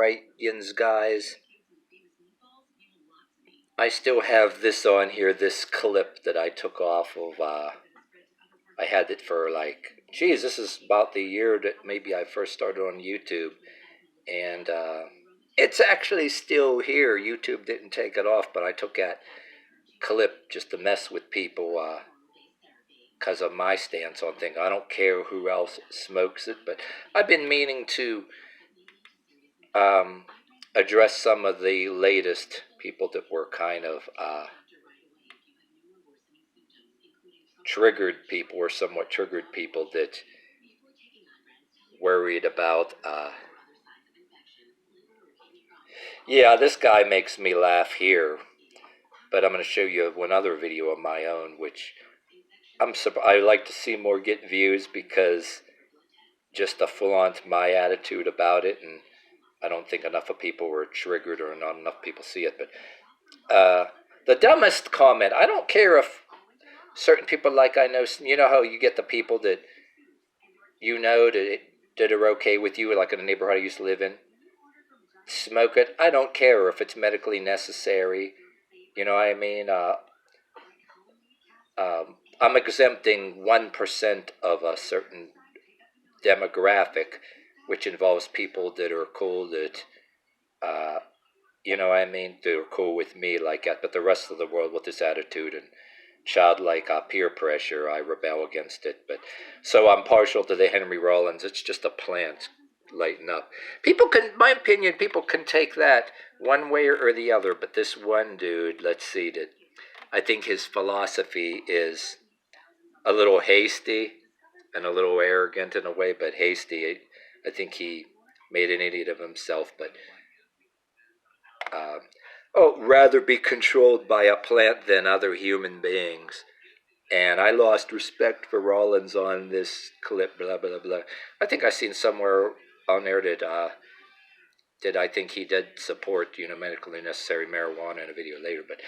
right, yins guys. I still have this on here, this clip that I took off of, I had it for like, geez, this is about the year that maybe I first started on YouTube. And it's actually still here. YouTube didn't take it off, but I took that clip just to mess with people because of my stance on things. I don't care who else smokes it, but I've been meaning to address some of the latest people that were kind of triggered people, or somewhat triggered people that worried about yeah, this guy makes me laugh here, but I'm going to show you one other video of my own, which I like to see more get views, because just to flaunt my attitude about it, and I don't think enough of people were triggered, or not enough people see it. But the dumbest comment, I don't care if certain people, like I know, you know how you get the people that you know that are okay with you, like in the neighborhood I used to live in, smoke it. I don't care if it's medically necessary. You know what I mean? I'm exempting 1% of a certain demographic, which involves people that are cool, that, you know what I mean, they're cool with me like that, but the rest of the world with this attitude and childlike peer pressure, I rebel against it. But so I'm partial to the Henry Rollins. It's just a plant. Lighten up. People can, my opinion, people can take that one way or the other, but this one dude, let's see, that I think his philosophy is a little hasty and a little arrogant in a way, but hasty. I think he made an idiot of himself, but rather be controlled by a plant than other human beings. And I lost respect for Rollins on this clip, blah, blah, blah. I think I seen somewhere on there that I think he did support, medically necessary marijuana in a video later. But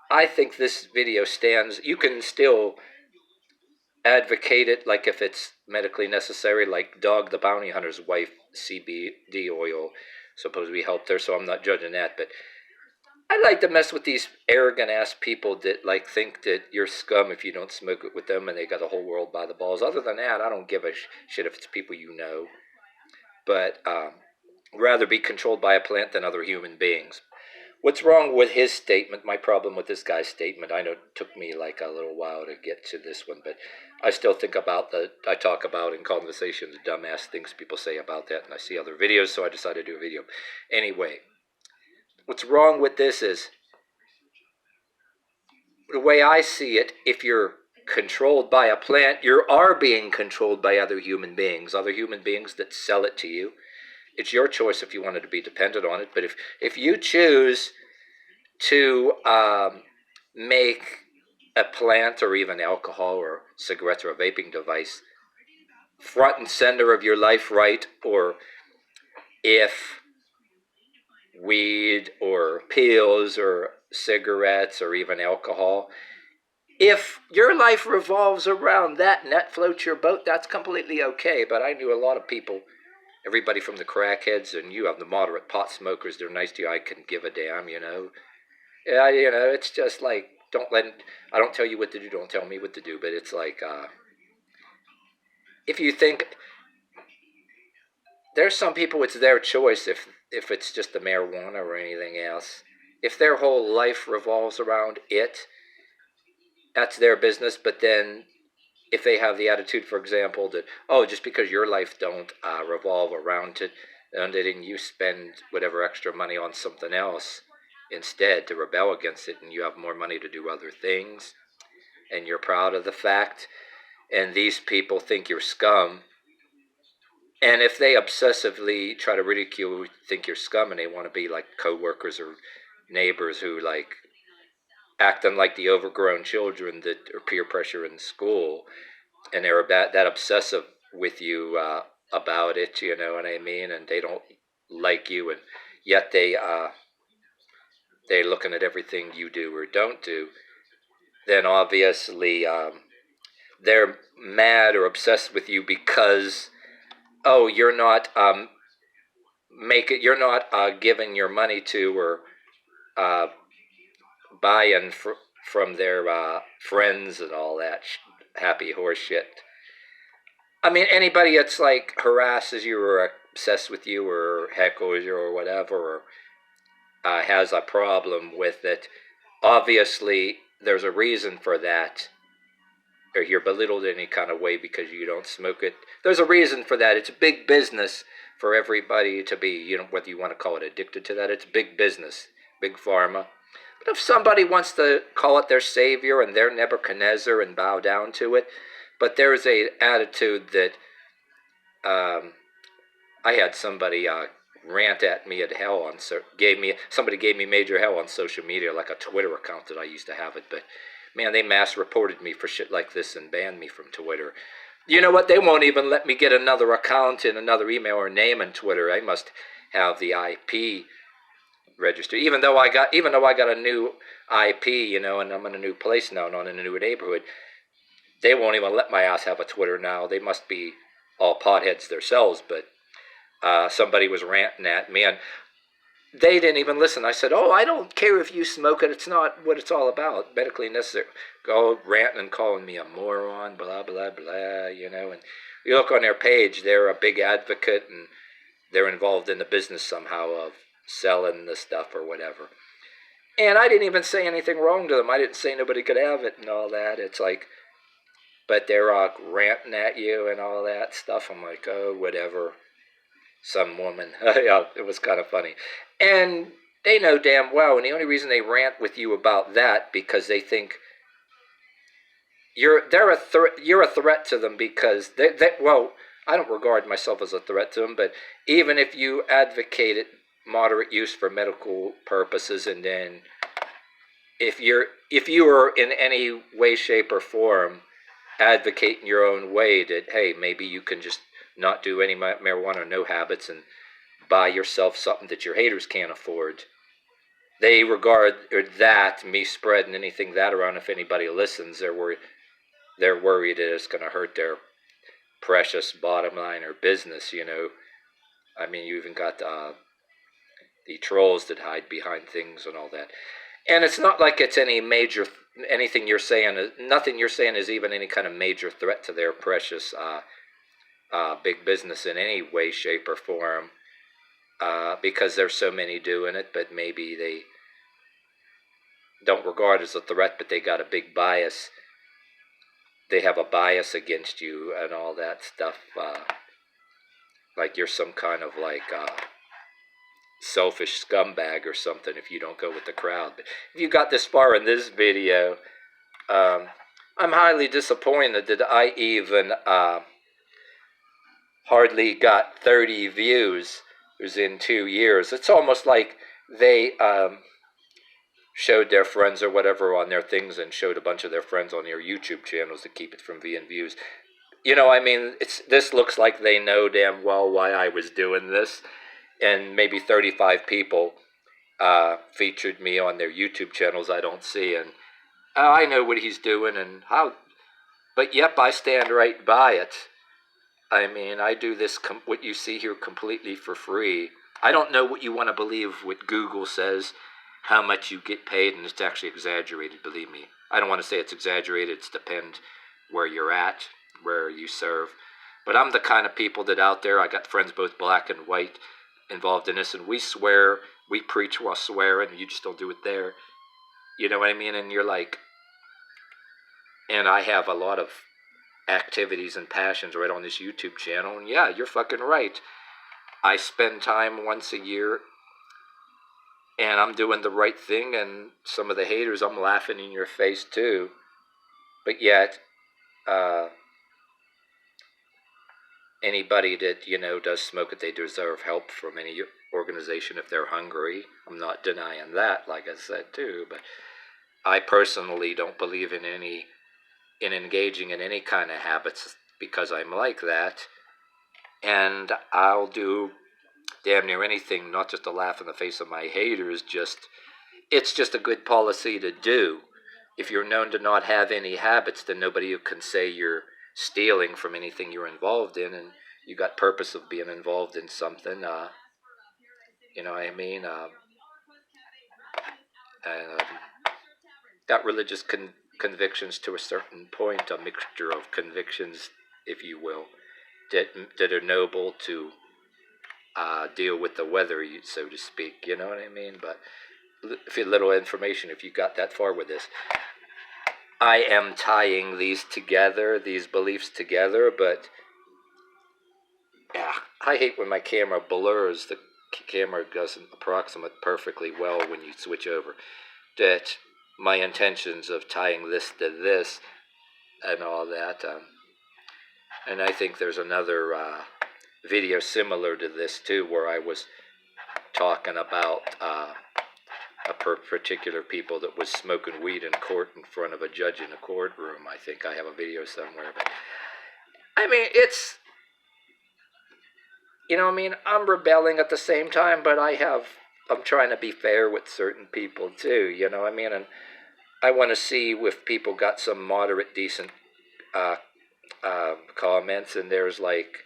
I think this video stands, you can still advocate it, like if it's medically necessary, like Dog the Bounty Hunter's wife, CBD oil, supposedly helped her, so I'm not judging that. But I like to mess with these arrogant ass people that like think that you're scum if you don't smoke it with them, and they got the whole world by the balls. Other than that, I don't give a shit if it's people you know. But rather be controlled by a plant than other human beings. What's wrong with his statement? My problem with this guy's statement, I know it took me like a little while to get to this one, but I still think about I talk about in conversations the dumbass things people say about that, and I see other videos, so I decided to do a video. Anyway, what's wrong with this is, the way I see it, if you're controlled by a plant, you are being controlled by other human beings that sell it to you. It's your choice if you wanted to be dependent on it. But if you choose to make a plant, or even alcohol or cigarettes or a vaping device, front and center of your life, right? Or if weed or pills or cigarettes or even alcohol, if your life revolves around that and that floats your boat, that's completely okay. But I knew a lot of people, everybody from the crackheads, and you have the moderate pot smokers, they're nice to you, I can give a damn, Yeah, it's just like, I don't tell you what to do, don't tell me what to do, but it's like, if you think, there's some people, it's their choice if it's just the marijuana or anything else. If their whole life revolves around it, that's their business. But then if they have the attitude, for example, that, just because your life don't revolve around it, and then you spend whatever extra money on something else instead to rebel against it, and you have more money to do other things, and you're proud of the fact, and these people think you're scum, and if they obsessively try to ridicule, think you're scum, and they want to be like co-workers or neighbors who like acting like the overgrown children that are peer pressure in school, and they're that obsessive with you about it, you know what I mean? And they don't like you, and yet they're looking at everything you do or don't do. Then obviously they're mad or obsessed with you because, you're not make it. You're not giving your money to or uh, buying from their friends and all that happy horse shit. I mean, anybody that's like harasses you or obsessed with you or heckles you or whatever, or has a problem with it, obviously there's a reason for that, or you're belittled in any kind of way because you don't smoke it. There's a reason for that. It's big business for everybody to be, whether you want to call it addicted to that, it's big business, big pharma. But if somebody wants to call it their savior and their Nebuchadnezzar and bow down to it, but there's a attitude that I had somebody rant at me at hell on somebody gave me major hell on social media, like a Twitter account that I used to have it, but man, they mass reported me for shit like this and banned me from Twitter. You know what? They won't even let me get another account and another email or name in Twitter. I must have the IP registered. Even though I got a new IP, and I'm in a new place now, not in a new neighborhood, they won't even let my ass have a Twitter now. They must be all potheads themselves. But somebody was ranting at me, and they didn't even listen. I said, "Oh, I don't care if you smoke it. It's not what it's all about. Medically necessary." Go ranting and calling me a moron, blah blah blah. And you look on their page, they're a big advocate, and they're involved in the business somehow of selling the stuff or whatever. And I didn't even say anything wrong to them. I didn't say nobody could have it and all that. It's like, but they're ranting at you and all that stuff. I'm like, oh, whatever. Some woman. Yeah, it was kind of funny. And they know damn well, and the only reason they rant with you about that because they think you're a threat to them because well, I don't regard myself as a threat to them, but even if you advocated moderate use for medical purposes, and then if you are in any way, shape, or form advocating your own way that, hey, maybe you can just not do any marijuana, no habits, and buy yourself something that your haters can't afford. They regard that, me spreading anything that around, if anybody listens, they're worried that it's going to hurt their precious bottom line or business, I mean, you even got the trolls that hide behind things and all that. And it's not like it's any major, nothing you're saying is even any kind of major threat to their precious big business in any way, shape, or form, because there's so many doing it, but maybe they don't regard it as a threat, but they got a big bias. They have a bias against you and all that stuff, like you're some kind of like selfish scumbag or something if you don't go with the crowd. But if you got this far in this video, I'm highly disappointed that I even hardly got 30 views. It was in 2 years. It's almost like they showed their friends or whatever on their things and showed a bunch of their friends on their YouTube channels to keep it from being views. I mean, this looks like they know damn well why I was doing this. And maybe 35 people featured me on their YouTube channels I don't see. And I know what he's doing and how. But yep, I stand right by it. I mean, I do this, what you see here, completely for free. I don't know what you want to believe what Google says, how much you get paid, and it's actually exaggerated, believe me. I don't want to say it's exaggerated. It's depend where you're at, where you serve. But I'm the kind of people that out there, I got friends both black and white involved in this, and we swear, we preach while swearing, you just don't do it there. You know what I mean? And you're like, and I have a lot of activities and passions right on this YouTube channel, and yeah, you're fucking right. I spend time once a year, and I'm doing the right thing, and some of the haters, I'm laughing in your face too. But yet, anybody that, does smoke it, they deserve help from any organization if they're hungry. I'm not denying that, like I said too, but I personally don't believe in engaging in any kind of habits because I'm like that, and I'll do damn near anything, not just to laugh in the face of my haters, it's just a good policy to do. If you're known to not have any habits, then nobody can say you're stealing from anything you're involved in, and you got purpose of being involved in something. You know what I mean? And got religious convictions to a certain point, a mixture of convictions, if you will, that are noble to deal with the weather, so to speak. You know what I mean? But if you little information, if you got that far with this, I am tying these together, these beliefs together, but yeah, I hate when my camera blurs. The camera doesn't approximate perfectly well when you switch over. That my intentions of tying this to this and all that. And I think there's another video similar to this too, where I was talking about a particular people that was smoking weed in court in front of a judge in a courtroom. I think I have a video somewhere, but I mean, it's, you know what I mean? I'm rebelling at the same time, but I'm trying to be fair with certain people too, you know what I mean? And I want to see if people got some moderate, decent comments, and there's like,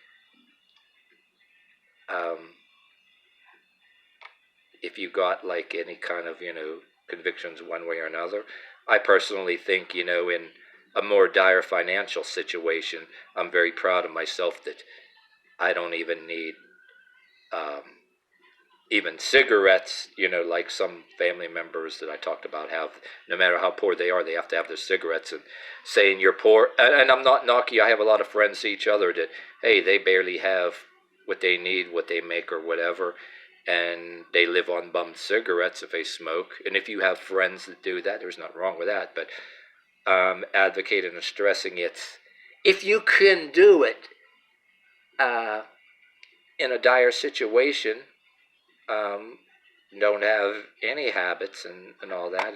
if you got like any kind of, convictions one way or another. I personally think, in a more dire financial situation, I'm very proud of myself that I don't even need um, even cigarettes, like some family members that I talked about have, no matter how poor they are, they have to have their cigarettes. And saying you're poor, and I'm not knocking, I have a lot of friends each other that, hey, they barely have what they need, what they make or whatever, and they live on bummed cigarettes if they smoke. And if you have friends that do that, there's nothing wrong with that, but advocating and stressing it, if you can do it in a dire situation, don't have any habits and all that.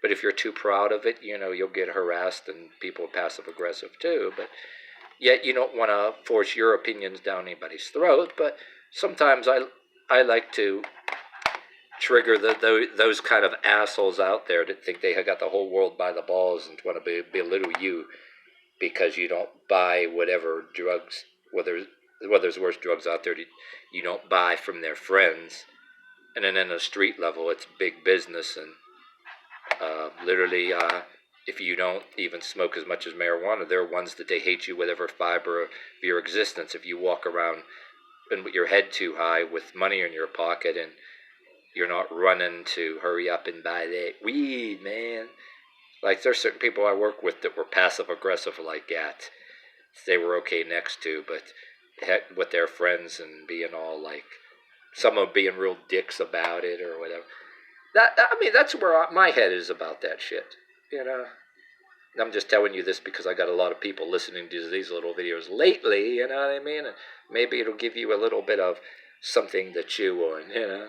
But if you're too proud of it, you'll get harassed and people are passive aggressive too. But yet you don't want to force your opinions down anybody's throat. But sometimes I like to trigger those kind of assholes out there that think they have got the whole world by the balls and want to belittle you because you don't buy whatever drugs, whether there's worse drugs out there that you don't buy from their friends. And then in the street level, it's big business. And literally, if you don't even smoke as much as marijuana, there are ones that they hate you with every fiber of your existence. If you walk around and with your head too high with money in your pocket and you're not running to hurry up and buy that weed, man. Like, there's certain people I work with that were passive aggressive like that. They were okay next to, but with their friends and being all like, some of them being real dicks about it or whatever. I mean, that's where my head is about that shit, And I'm just telling you this because I got a lot of people listening to these little videos lately, you know what I mean? And maybe it'll give you a little bit of something to chew on,